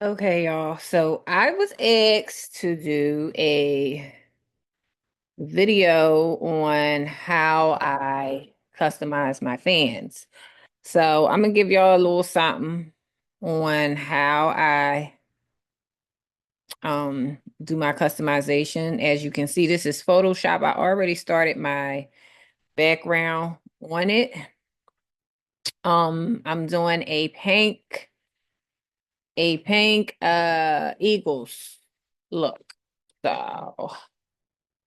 Okay, y'all. So I was asked to do a video on how I customize my fans. So I'm gonna give y'all a little something on how I do my customization. As you can see, this is Photoshop. I already started my background on it. I'm doing a pink Eagles look. So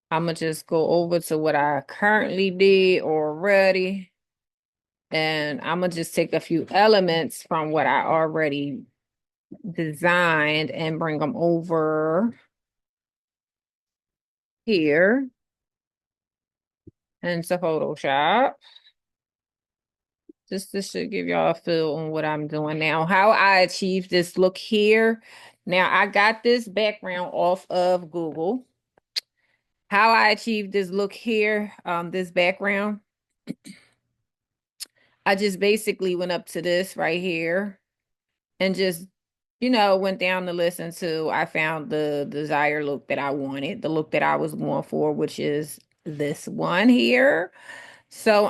I'm gonna just go over to what I currently did already, and I'm gonna just take a few elements from what I already designed and bring them over here into Photoshop. Just this should give y'all a feel on what I'm doing now. How I achieved this look here. Now I got this background off of Google. How I achieved this look here, this background. I just basically went up to this right here and just, went down the list until I found the desired look that I wanted, the look that I was going for, which is this one here. So,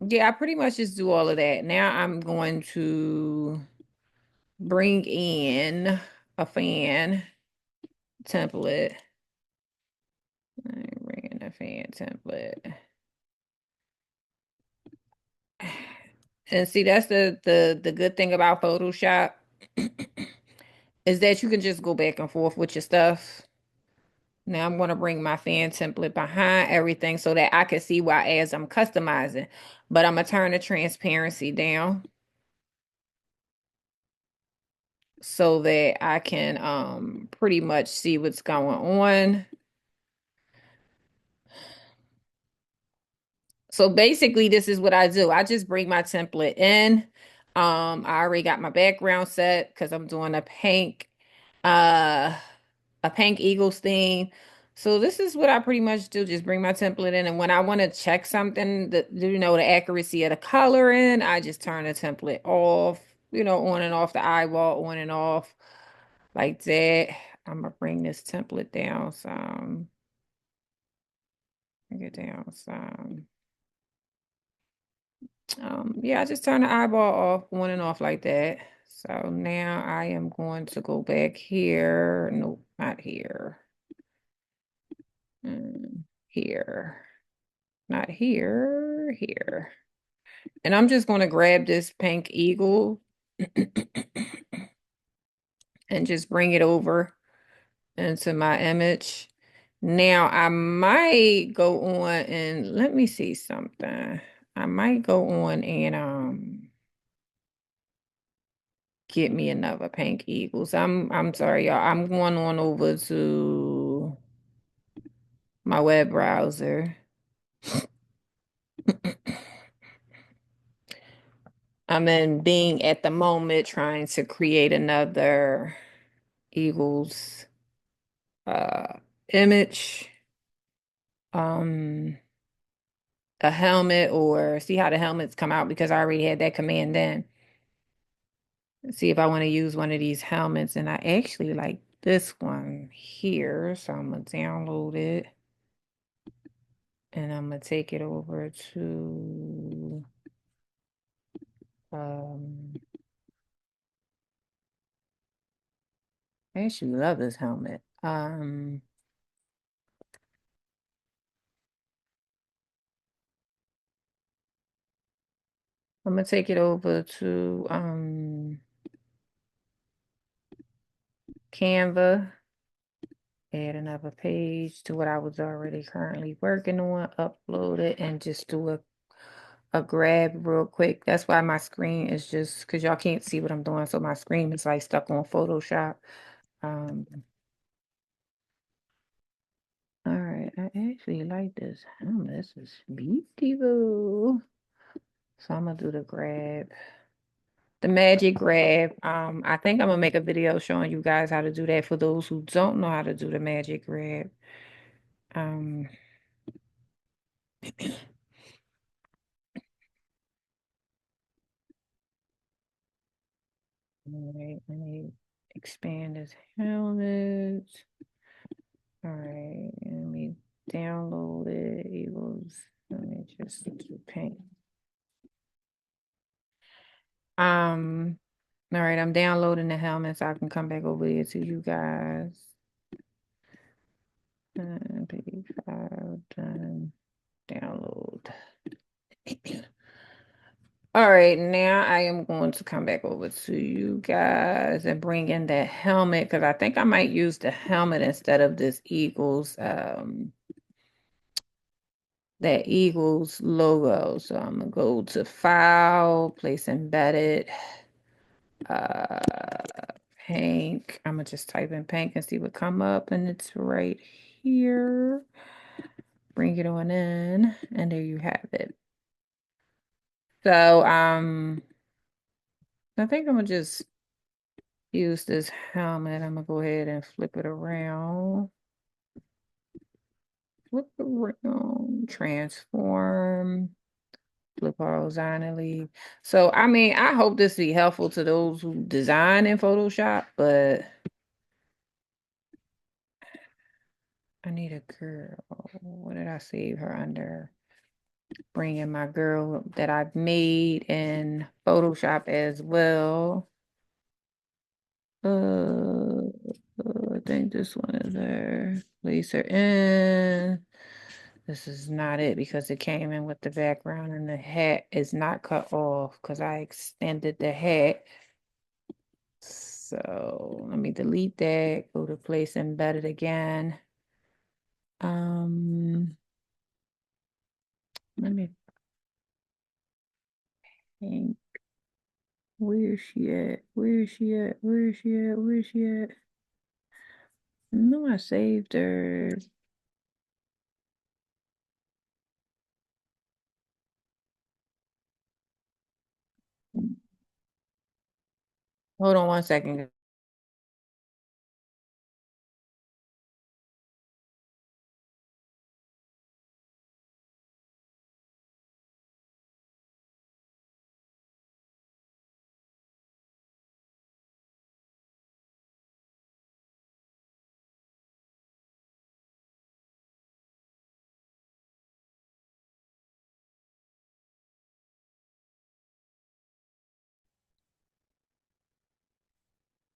yeah, I pretty much just do all of that. Now I'm going to bring in a fan template. Bring in a fan template. And see, that's the good thing about Photoshop is that you can just go back and forth with your stuff. Now I'm going to bring my fan template behind everything so that I can see why as I'm customizing. But I'm going to turn the transparency down so that I can pretty much see what's going on. So basically this is what I do. I just bring my template in. I already got my background set because I'm doing uh a pink Eagles theme. So this is what I pretty much do. Just bring my template in, and when I want to check something, the accuracy of the coloring, I just turn the template off, on and off the eyeball, on and off like that. I'm gonna bring this template down some, bring it down some. Yeah, I just turn the eyeball off, on and off like that. So now I am going to go back here. Nope, not here. Here. Not here, here. And I'm just going to grab this pink eagle and just bring it over into my image. Now, I might go on and let me see something. I might go on and get me another pink eagles. I'm sorry, y'all. I'm going on over to my web browser. I'm in Bing at the moment trying to create another eagles uh image, um a helmet, or see how the helmets come out because I already had that command in. Let's see if I want to use one of these helmets, and I actually like this one here, so I'm gonna download it and I'm gonna take it over to um I actually love this helmet. I'm gonna take it over to Canva, add another page to what I was already currently working on, upload it, and just do a grab real quick. That's why my screen is just because y'all can't see what I'm doing, so my screen is like stuck on Photoshop. Um, all right, I actually like this. This is beautiful. So I'm gonna do the grab. The magic grab. I think I'm gonna make a video showing you guys how to do that for those who don't know how to do the magic grab. Um, All right, let me expand this helmet. All right, let me download it. Eagles. Let me just do paint. All right, I'm downloading the helmet so I can come back over here to you guys. Page 5 done. Download. All right, now I am going to come back over to you guys and bring in that helmet because I think I might use the helmet instead of this Eagles that Eagles logo. So I'm gonna go to File, Place Embedded, uh, Pink. I'm gonna just type in Pink and see what come up, and it's right here. Bring it on in, and there you have it. So I think I'm gonna just use this helmet. I'm gonna go ahead and flip it around. Flip it around, transform. Flip horizontally. So, I mean, I hope this be helpful to those who design in Photoshop, but I need a girl. What did I save her under? Bring in my girl that I've made in Photoshop as well. I think this one is there. Place her in. This is not it because it came in with the background and the hat is not cut off because I extended the hat. So let me delete that, go to place embedded again. Let me think. Where is she at? Where is she at? Where is she at? Where is she at? No, I saved her. Hold on 1 second.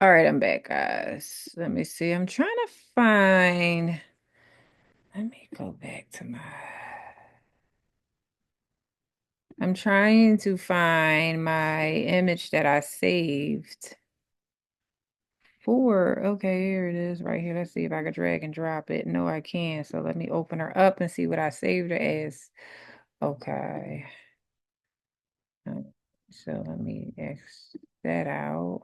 All right, I'm back, guys. Let me see. I'm trying to find. Let me go back to my. I'm trying to find my image that I saved for. Okay, here it is right here. Let's see if I can drag and drop it. No, I can't. So let me open her up and see what I saved her as. Okay. So let me X that out.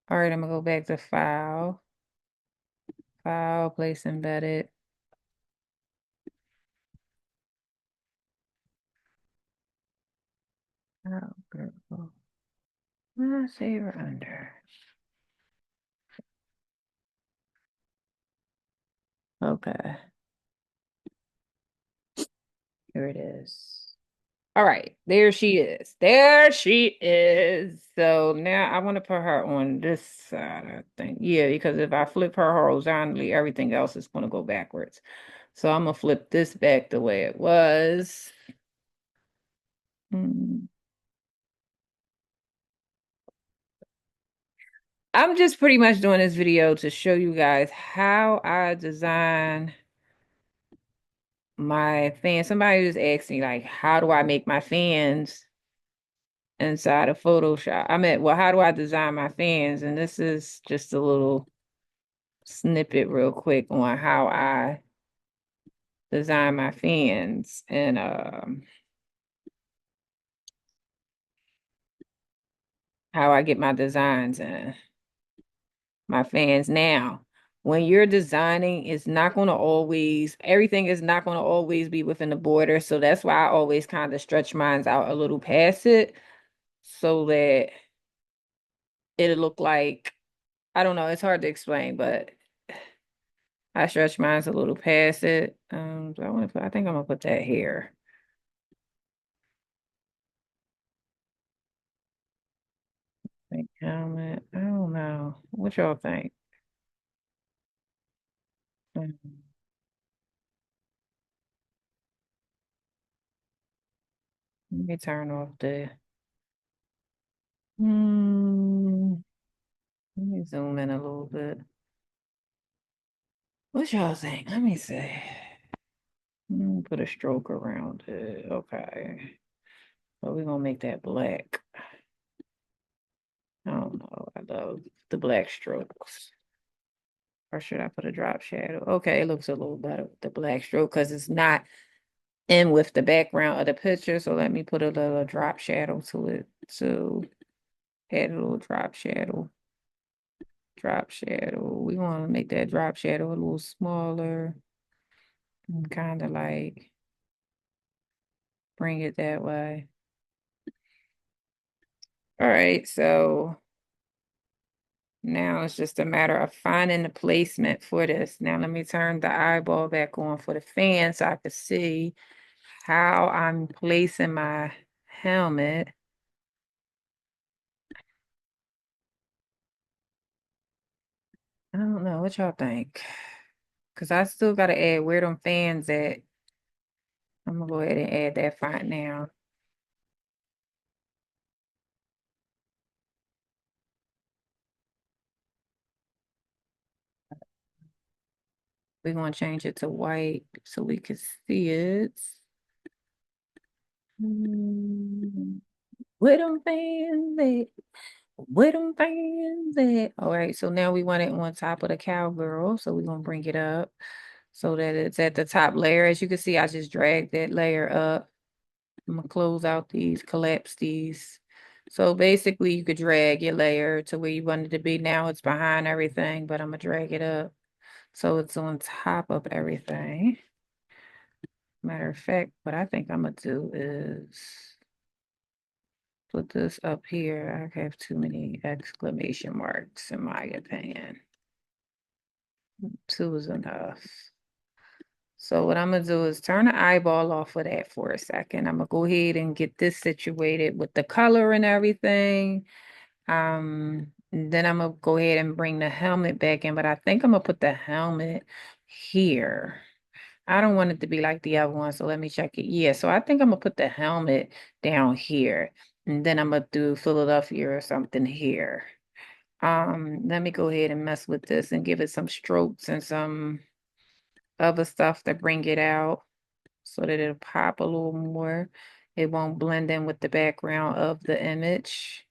All right, I'm gonna go back to file. File, place embedded. Oh, girl. What did I save her under? Okay, here it is. All right, there she is. There she is. So now I want to put her on this side, I think. Yeah, because if I flip her horizontally, everything else is going to go backwards. So I'm going to flip this back the way it was. Hmm. I'm just pretty much doing this video to show you guys how I design my fans. Somebody just asked me, like, how do I make my fans inside of Photoshop? I meant, well, how do I design my fans? And this is just a little snippet real quick on how I design my fans and how I get my designs in my fans. Now, when you're designing, it's not going to always, everything is not going to always be within the border. So that's why I always kind of stretch mines out a little past it so that it'll look like, I don't know, it's hard to explain, but I stretch mines a little past it. So I want to put, I think I'm gonna put that here. Think helmet. I don't know. What y'all think? Mm, Let me turn off the. Hmm. Let me zoom in a little bit. What y'all think? Let me see. Put a stroke around it. Okay. So we're gonna make that black. I don't know. I love the black strokes. Or should I put a drop shadow? Okay, it looks a little better with the black stroke because it's not in with the background of the picture. So let me put a little drop shadow to it. So add a little drop shadow. Drop shadow. We want to make that drop shadow a little smaller and kind of like bring it that way. All right, so now it's just a matter of finding the placement for this. Now let me turn the eyeball back on for the fan so I can see how I'm placing my helmet. I don't know what y'all think. Because I still got to add where them fans at. I'm going to go ahead and add that font now. We're going to change it to white so we can see it. Hmm. Where them fans at? Where them fans at? All right, so now we want it on top of the cowgirl. So we're going to bring it up so that it's at the top layer. As you can see, I just dragged that layer up. I'm gonna close out these, collapse these. So basically you could drag your layer to where you want it to be. Now it's behind everything, but I'm gonna drag it up so it's on top of everything. Matter of fact, what I think I'm gonna do is put this up here. I have too many exclamation marks in my opinion. Two is enough. So what I'm gonna do is turn the eyeball off of that for a second. I'm gonna go ahead and get this situated with the color and everything. Then I'm gonna go ahead and bring the helmet back in, but I think I'm gonna put the helmet here. I don't want it to be like the other one, so let me check it. Yeah, so I think I'm gonna put the helmet down here, and then I'm gonna do Philadelphia or something here. Let me go ahead and mess with this and give it some strokes and some other stuff to bring it out so that it'll pop a little more. It won't blend in with the background of the image.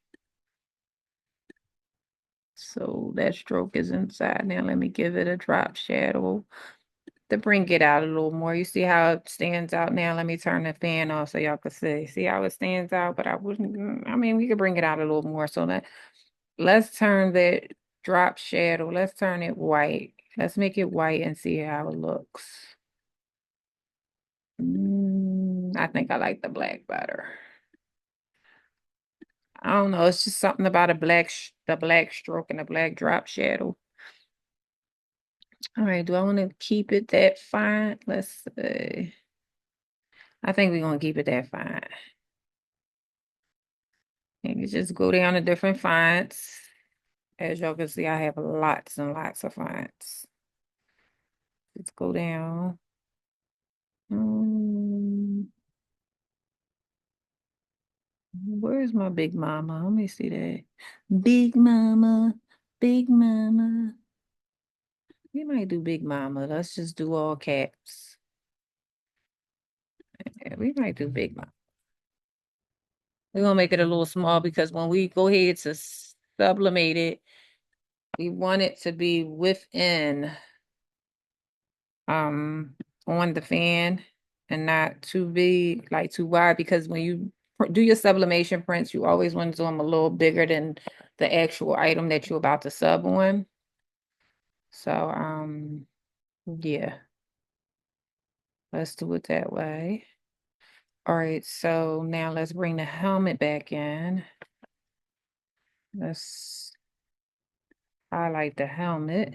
So that stroke is inside. Now let me give it a drop shadow to bring it out a little more. You see how it stands out now? Let me turn the fan off so y'all can see. See how it stands out? But I wouldn't, I mean, we could bring it out a little more. So let's turn that drop shadow. Let's turn it white. Let's make it white and see how it looks. I think I like the black better. I don't know. It's just something about the black stroke and the black drop shadow. All right, do I want to keep it that fine? Let's see. I think we're gonna keep it that fine. And you just go down to different fonts. As y'all can see, I have lots and lots of fonts. Let's go down. Um, where's my big mama? Let me see that. Big mama, big mama. We might do big mama. Let's just do all caps. Yeah, we might do big mama. We're gonna make it a little small because when we go ahead to sublimate it, we want it to be within um on the fan and not too big, like too wide, because when you do your sublimation prints, you always want to do them a little bigger than the actual item that you're about to sub on. So yeah, let's do it that way. All right, so now let's bring the helmet back in. Let's highlight the helmet.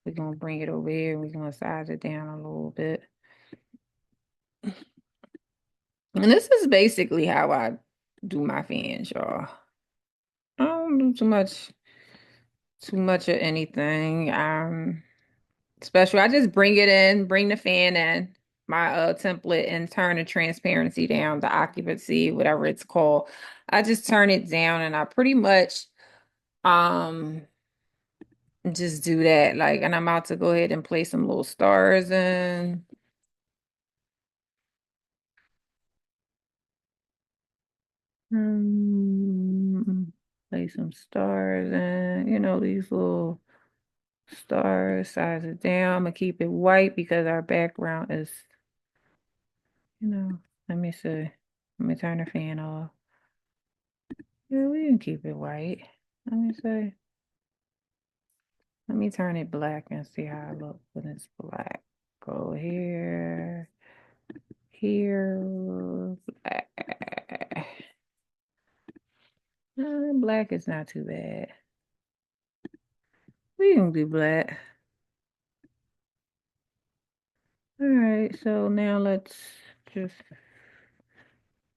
We're gonna bring it over here and we're gonna size it down a little bit. And this is basically how I do my fans, y'all. don't do too much of anything. Special. I just bring it in, bring the fan in, my template, and turn the transparency down, the occupancy, whatever it's called. I just turn it down and I pretty much um just do that. Like, and I'm about to go ahead and place some little stars in. Place some stars in, these little stars, size it down. I'm gonna keep it white because our background is, let me see. Let me turn the fan off. Yeah, we can keep it white. Let me see. Let me turn it black and see how it looks when it's black. Go here, here, black. Black is not too bad. We can do black. All right, so now let's just,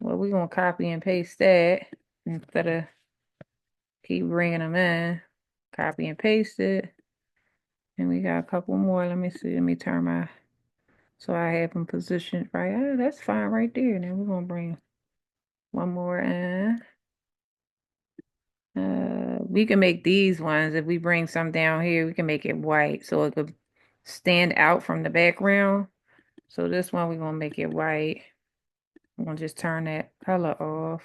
well, we're gonna copy and paste that instead of keep bringing them in. Copy and paste it. And we got a couple more. Let me see. Let me turn my, so I have them positioned right. Oh, that's fine right there. Now we're gonna bring one more in. We can make these ones. If we bring some down here, we can make it white so it could stand out from the background. So this one, we're gonna make it white. I'm gonna just turn that color off.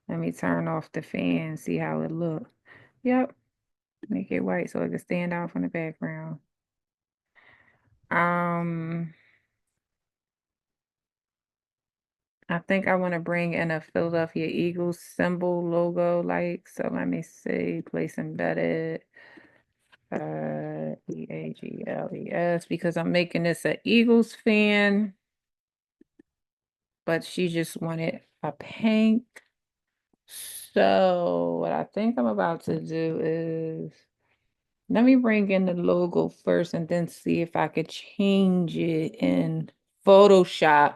Let me turn off the fan, see how it look. Yep, make it white so it can stand out from the background. Um, I think I want to bring in a Philadelphia Eagles symbol logo, like, so let me see, place embedded, Eagles, because I'm making this an Eagles fan, but she just wanted a pink. So what I think I'm about to do is, let me bring in the logo first and then see if I could change it in Photoshop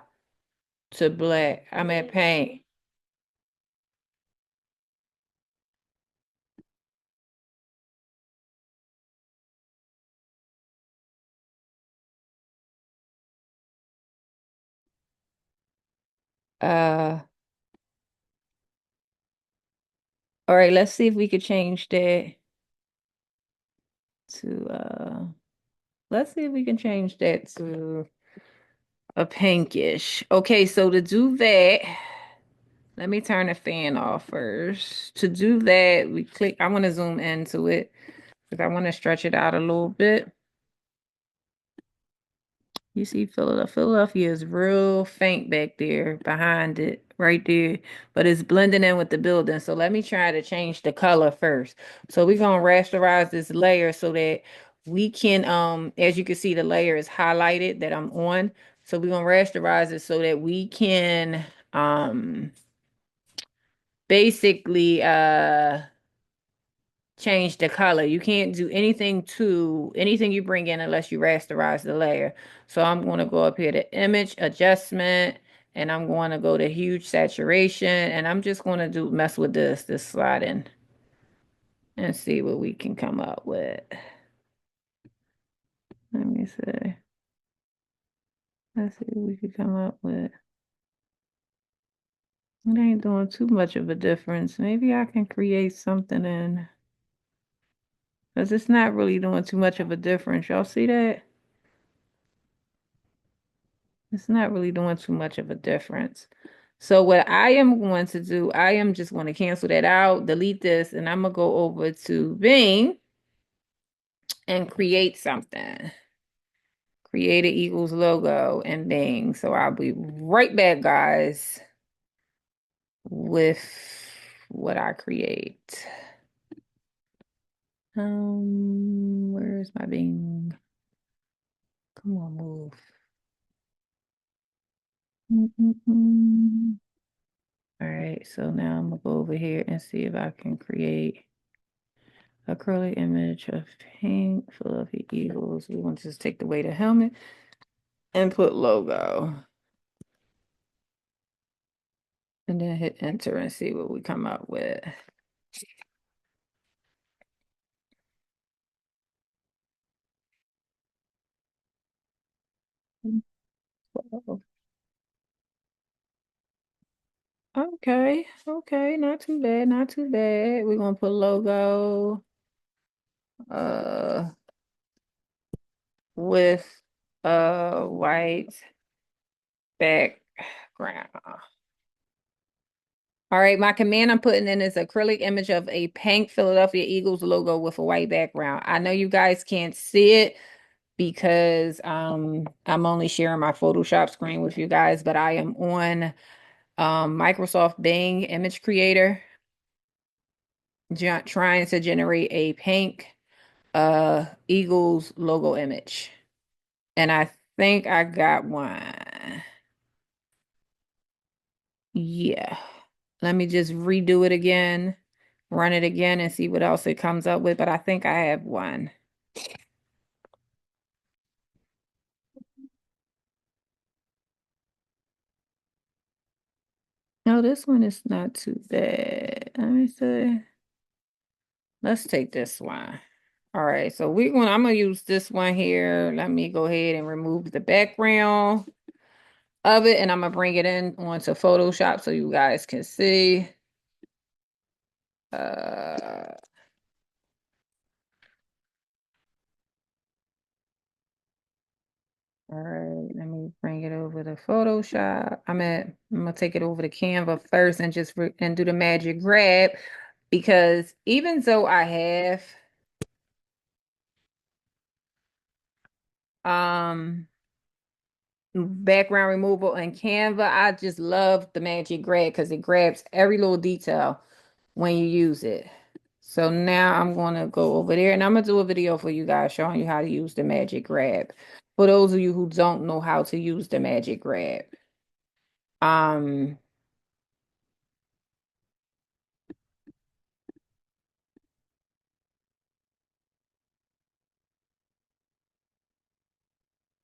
to black. I'm at paint. Uh, all right, let's see if we could change that to let's see if we can change that to a pinkish. Okay, so to do that, let me turn the fan off first. To do that, we click, I want to zoom into it because I want to stretch it out a little bit. You see Philadelphia is real faint back there behind it, right there. But it's blending in with the building. So let me try to change the color first. So we're gonna rasterize this layer so that we can, as you can see, the layer is highlighted that I'm on. So we're gonna rasterize it so that we can basically change the color. You can't do anything you bring in unless you rasterize the layer. So I'm going to go up here to image adjustment and I'm going to go to huge saturation and I'm just going to mess with this sliding and see what we can come up with. Let me see. Let's see what we can come up with. It ain't doing too much of a difference. Maybe I can create something in, because it's not really doing too much of a difference. Y'all see that? It's not really doing too much of a difference. So what I am going to do, I am just going to cancel that out, delete this, and I'm going to go over to Bing and create something. Create an Eagles logo in Bing. So I'll be right back, guys, with what I create. Where's my Bing? Come on, move. All right, so now I'm gonna go over here and see if I can create a curly image of pink Philadelphia Eagles. We want to just take away the helmet and put logo. And then hit enter and see what we come up with. Okay, okay, not too bad, not too bad. We're gonna put logo uh with white background. All right, my command I'm putting in is acrylic image of a pink Philadelphia Eagles logo with a white background. I know you guys can't see it because I'm only sharing my Photoshop screen with you guys, but I am on Microsoft Bing Image Creator, trying to generate a pink Eagles logo image. And I think I got one. Yeah. Let me just redo it again, run it again, and see what else it comes up with. But I think I have one. No, this one is not too bad. Let me see. Let's take this one. All right, so I'm gonna use this one here. Let me go ahead and remove the background of it, and I'm gonna bring it in onto Photoshop so you guys can see. Uh, all right, let me bring it over to Photoshop. I'm gonna take it over to Canva first and just and do the magic grab because even though I have um background removal in Canva, I just love the magic grab because it grabs every little detail when you use it. So now I'm going to go over there and I'm going to do a video for you guys showing you how to use the magic grab. For those of you who don't know how to use the magic grab. Um,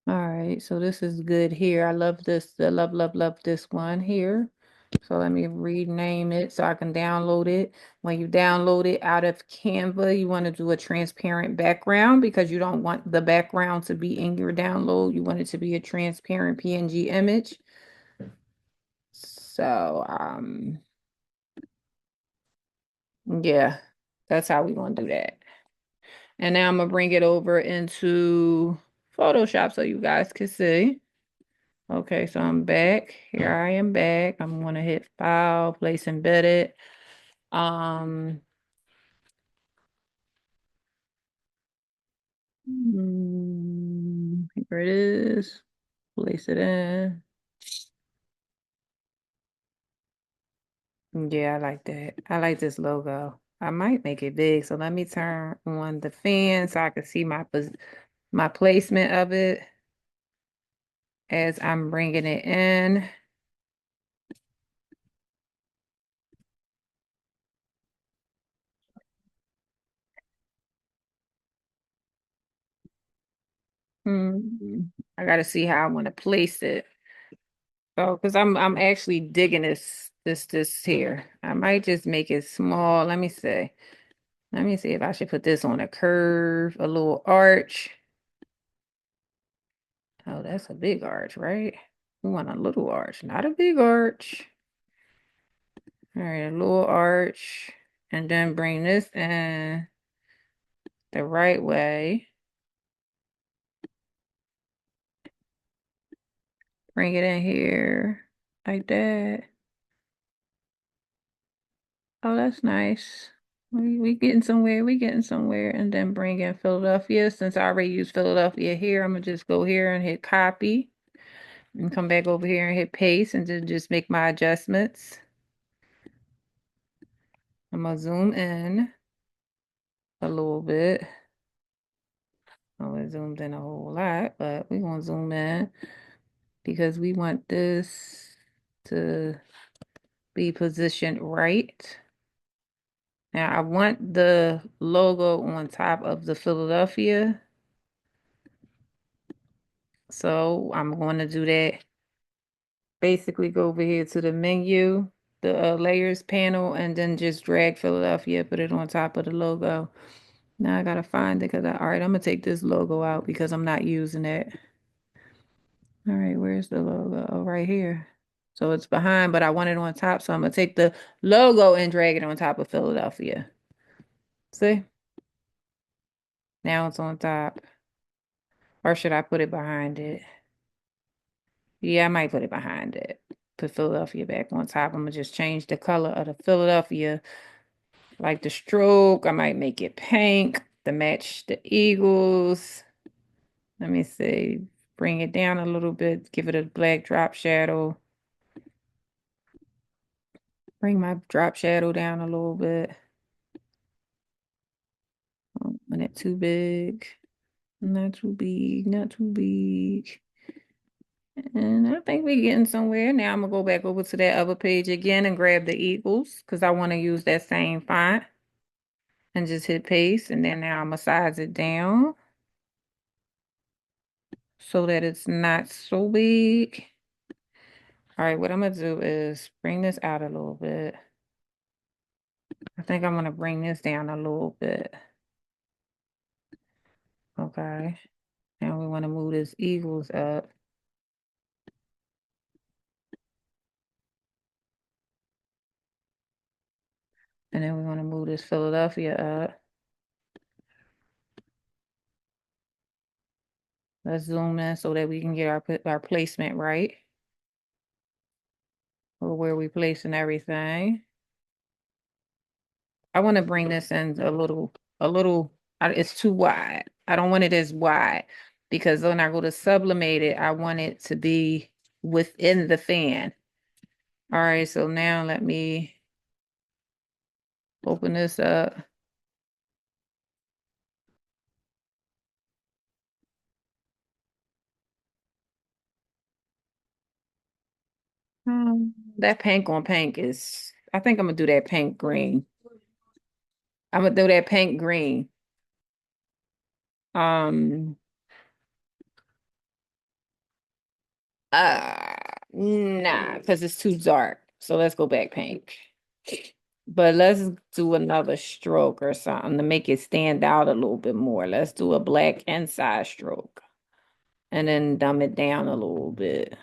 all right, so this is good here. I love this. I love this one here. So let me rename it so I can download it. When you download it out of Canva, you want to do a transparent background because you don't want the background to be in your download. You want it to be a transparent PNG image. So, yeah, that's how we gonna do that. And now I'm gonna bring it over into Photoshop so you guys can see. Okay, so I'm back. Here I am back. I'm gonna hit File, Place Embedded. Um, Here it is. Place it in. Yeah, I like that. I like this logo. I might make it big, so let me turn on the fan so I can see my placement of it as I'm bringing it in. Hmm. I gotta see how I want to place it. So, because I'm actually digging this here. I might just make it small. Let me see. Let me see if I should put this on a curve, a little arch. Oh, that's a big arch, right? We want a little arch, not a big arch. All right, a little arch. And then bring this in the right way. Bring it in here like that. Oh, that's nice. We getting somewhere. We getting somewhere. And then bring in Philadelphia. Since I already used Philadelphia here, I'm gonna just go here and hit copy and come back over here and hit paste and then just make my adjustments. I'm gonna zoom in a little bit. Oh, it zoomed in a whole lot, but we're gonna zoom in because we want this to be positioned right. Now I want the logo on top of the Philadelphia. So I'm going to do that. Basically go over here to the menu, the layers panel, and then just drag Philadelphia, put it on top of the logo. Now I gotta find it because all right, I'm gonna take this logo out because I'm not using it. All right, where's the logo? Oh, right here. So it's behind, but I want it on top. So I'm gonna take the logo and drag it on top of Philadelphia. See? Now it's on top. Or should I put it behind it? Yeah, I might put it behind it. Put Philadelphia back on top. I'm gonna just change the color of the Philadelphia, like the stroke. I might make it pink to match the Eagles. Let me see. Bring it down a little bit. Give it a black drop shadow. Bring my drop shadow down a little bit. Not it too big. Not too big. Not too big. And I think we're getting somewhere. Now I'm gonna go back over to that other page again and grab the Eagles because I want to use that same font and just hit paste. And then now I'm gonna size it down so that it's not so big. All right, what I'm gonna do is bring this out a little bit. I think I'm gonna bring this down a little bit. Okay. Now we want to move this Eagles up. And then we want to move this Philadelphia up. Let's zoom in so that we can get our placement right. Or where we placing everything. I want to bring this in it's too wide. I don't want it as wide because when I go to sublimate it, I want it to be within the fan. All right, so now let me open this up. That pink on pink is, I think I'm gonna do that pink green. I'm gonna do that pink green. Um, uh, nah, because it's too dark. So let's go back pink. But let's do another stroke or something to make it stand out a little bit more. Let's do a black inside stroke and then dumb it down a little bit.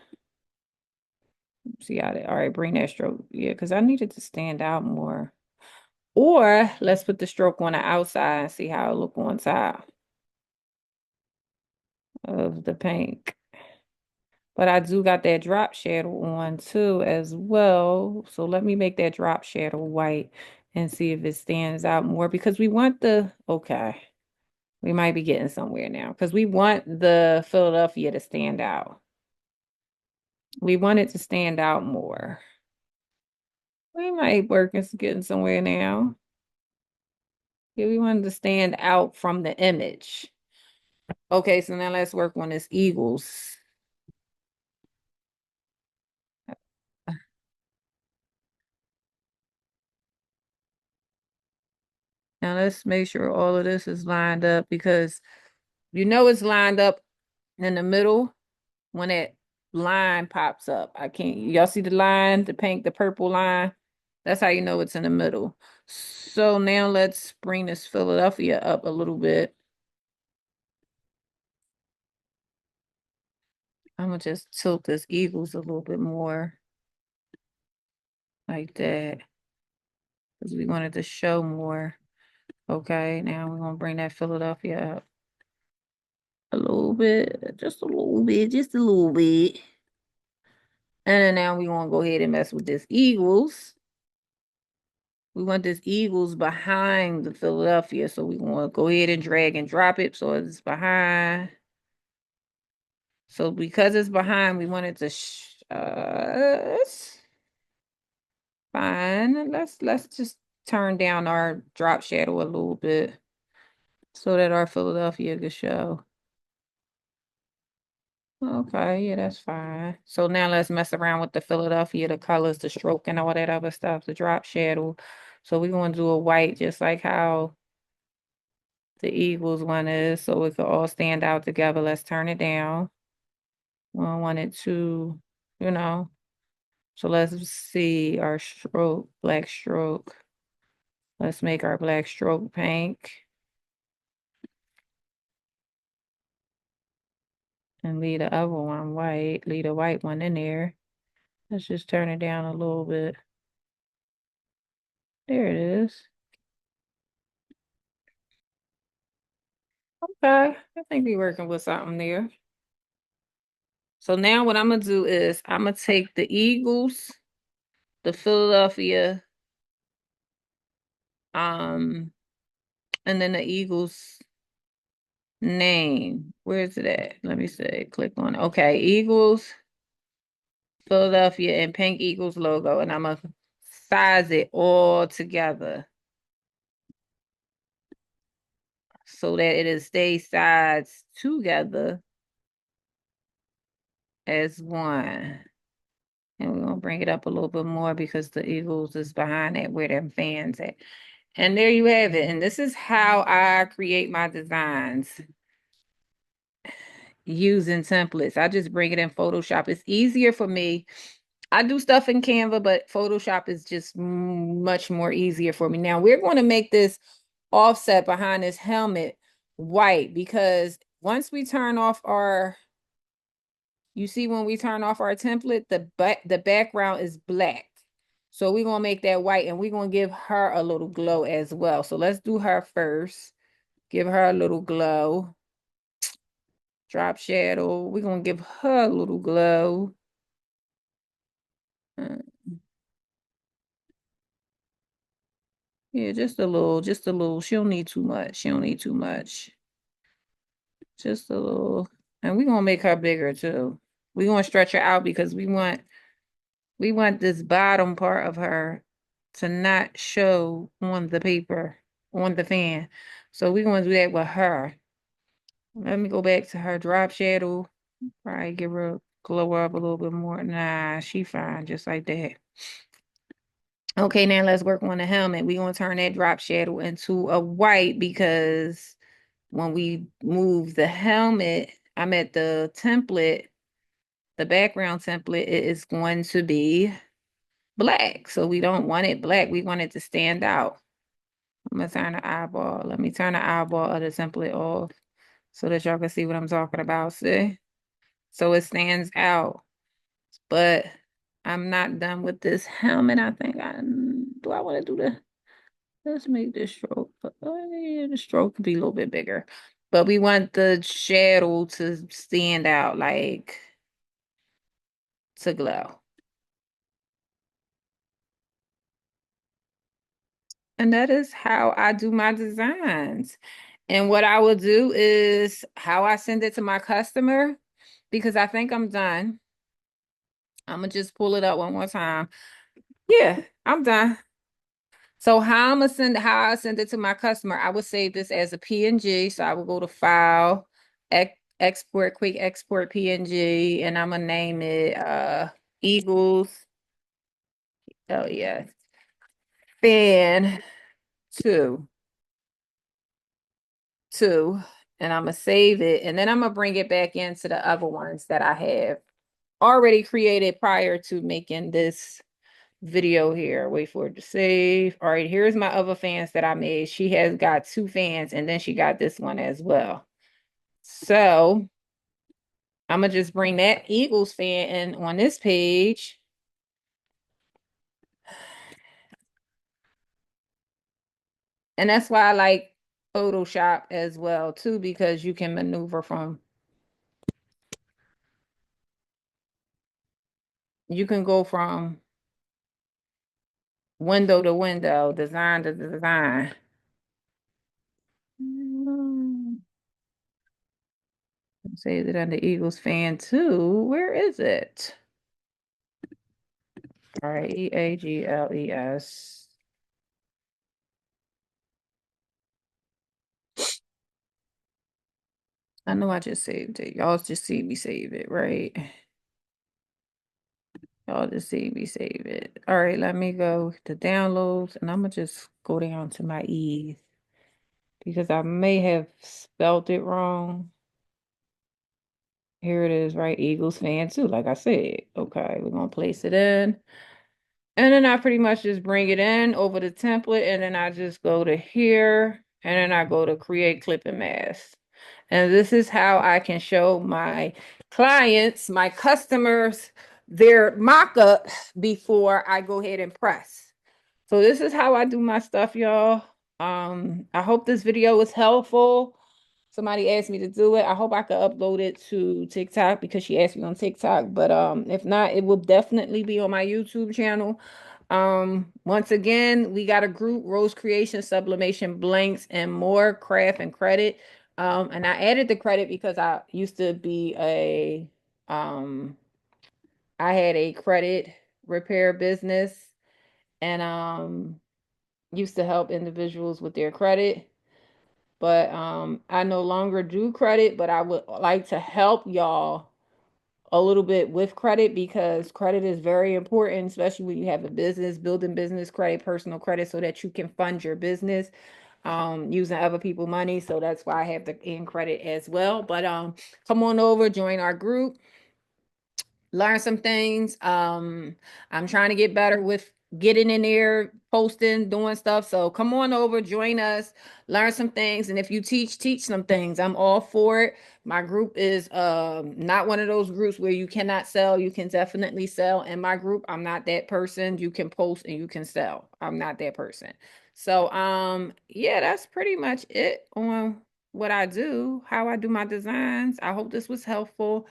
See how that, all right, bring that stroke. Yeah, because I need it to stand out more. Or let's put the stroke on the outside and see how it look on top of the pink. But I do got that drop shadow on too as well. So let me make that drop shadow white and see if it stands out more because we want okay, we might be getting somewhere now because we want the Philadelphia to stand out. We want it to stand out more. We might work and getting somewhere now. Yeah, we want it to stand out from the image. Okay, so now let's work on this Eagles. Now let's make sure all of this is lined up because you know it's lined up in the middle when that line pops up. I can't, y'all see the line, the pink, the purple line? That's how you know it's in the middle. So now let's bring this Philadelphia up a little bit. I'm gonna just tilt this Eagles a little bit more like that because we wanted to show more. Okay, now we're gonna bring that Philadelphia up a little bit, just a little bit, just a little bit. And then now we want to go ahead and mess with this Eagles. We want this Eagles behind the Philadelphia. So we want to go ahead and drag and drop it so it's behind. So because it's behind, we want it to it's fine. Let's just turn down our drop shadow a little bit so that our Philadelphia can show. Okay, yeah, that's fine. So now let's mess around with the Philadelphia, the colors, the stroke, and all that other stuff, the drop shadow. So we're going to do a white just like how the Eagles one is, so it could all stand out together. Let's turn it down. We don't want it to, you know. So let's see our stroke, black stroke. Let's make our black stroke pink. and leave the other one white, leave the white one in there. Let's just turn it down a little bit. There it is. Okay, I think we're working with something there. So now what I'm gonna do is I'm gonna take the Eagles, the Philadelphia, um, and then the Eagles name. Where's it at? Let me see. Click on it. Okay, Eagles, Philadelphia, and pink Eagles logo, and I'm gonna size it all together so that it stays sides together as one. And we're gonna bring it up a little bit more because the Eagles is behind it where them fans at. And there you have it. And this is how I create my designs using templates. I just bring it in Photoshop. It's easier for me. I do stuff in Canva, but Photoshop is just much more easier for me. Now we're going to make this offset behind this helmet white because once we turn off our, you see when we turn off our template, the background is black. So we're going to make that white and we're going to give her a little glow as well. So let's do her first. Give her a little glow. Drop shadow. We're going to give her a little glow. Uh, yeah, just a little, just a little. She don't need too much. She don't need too much. Just a little. And we're going to make her bigger too. We're going to stretch her out because we want this bottom part of her to not show on the paper, on the fan. So we're going to do that with her. Let me go back to her drop shadow. Probably give her a glow up a little bit more. Nah, she fine just like that. Okay, now let's work on the helmet. We're going to turn that drop shadow into a white because when we move the helmet, I'm at the template, the background template, it is going to be black. So we don't want it black. We want it to stand out. I'm going to turn the eyeball. Let me turn the eyeball of the template off so that y'all can see what I'm talking about. See? So it stands out. But I'm not done with this helmet. I think do I want to do the, let's make this stroke. Yeah, the stroke could be a little bit bigger. But we want the shadow to stand out, like to glow. And that is how I do my designs. And what I will do is how I send it to my customer, because I think I'm done. I'm gonna just pull it up one more time. Yeah, I'm done. So how I send it to my customer, I would save this as a PNG. So I will go to File, Export, Quick Export PNG, and I'm gonna name it Eagles. Oh yeah, Fan two, two, and I'm gonna save it, and then I'm gonna bring it back into the other ones that I have already created prior to making this video here. Wait for it to save. All right, here's my other fans that I made. She has got two fans, and then she got this one as well. So I'm gonna just bring that Eagles fan in on this page. And that's why I like Photoshop as well, too, because you can maneuver from, you can go from window to window, design to design. Say that under Eagles fan too. Where is it? All right, EAGLES. I know I just saved it. Y'all just see me save it, right? Y'all just see me save it. All right, let me go to downloads and I'm gonna just go down to my ease because I may have spelled it wrong. Here it is, right? Eagles fan too, like I said. Okay, we're gonna place it in. And then I pretty much just bring it in over the template and then I just go to here and then I go to create clip and mask. And this is how I can show my clients, my customers, their mock-up before I go ahead and press. So this is how I do my stuff, y'all. I hope this video was helpful. Somebody asked me to do it. I hope I could upload it to TikTok because she asked me on TikTok. But if not, it will definitely be on my YouTube channel. Once again, we got a group, Rose Creation, Sublimation, Blanks, and more craft and credit. And I added the credit because I used to be I had a credit repair business and used to help individuals with their credit. But I no longer do credit, but I would like to help y'all a little bit with credit because credit is very important, especially when you have a business, building business credit, personal credit, so that you can fund your business using other people's money. So that's why I have the in credit as well. But come on over, join our group, learn some things. I'm trying to get better with getting in there, posting, doing stuff. So come on over, join us, learn some things. And if you teach some things. I'm all for it. My group is not one of those groups where you cannot sell. You can definitely sell. In my group, I'm not that person. You can post and you can sell. I'm not that person. So yeah, that's pretty much it on what I do, how I do my designs. I hope this was helpful.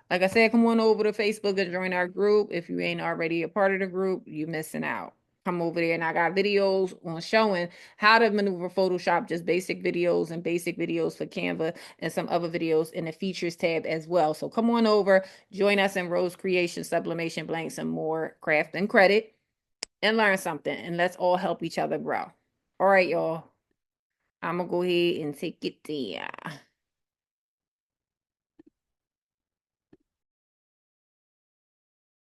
Like I said, come on over to Facebook and join our group. If you ain't already a part of the group, you missing out. Come over there and I got videos on showing how to maneuver Photoshop, just basic videos and basic videos for Canva and some other videos in the features tab as well. So come on over, join us in Rose Creation, Sublimation, Blanks, and more craft and credit and learn something. And let's all help each other grow. All right, y'all. I'm going to go ahead and take it there.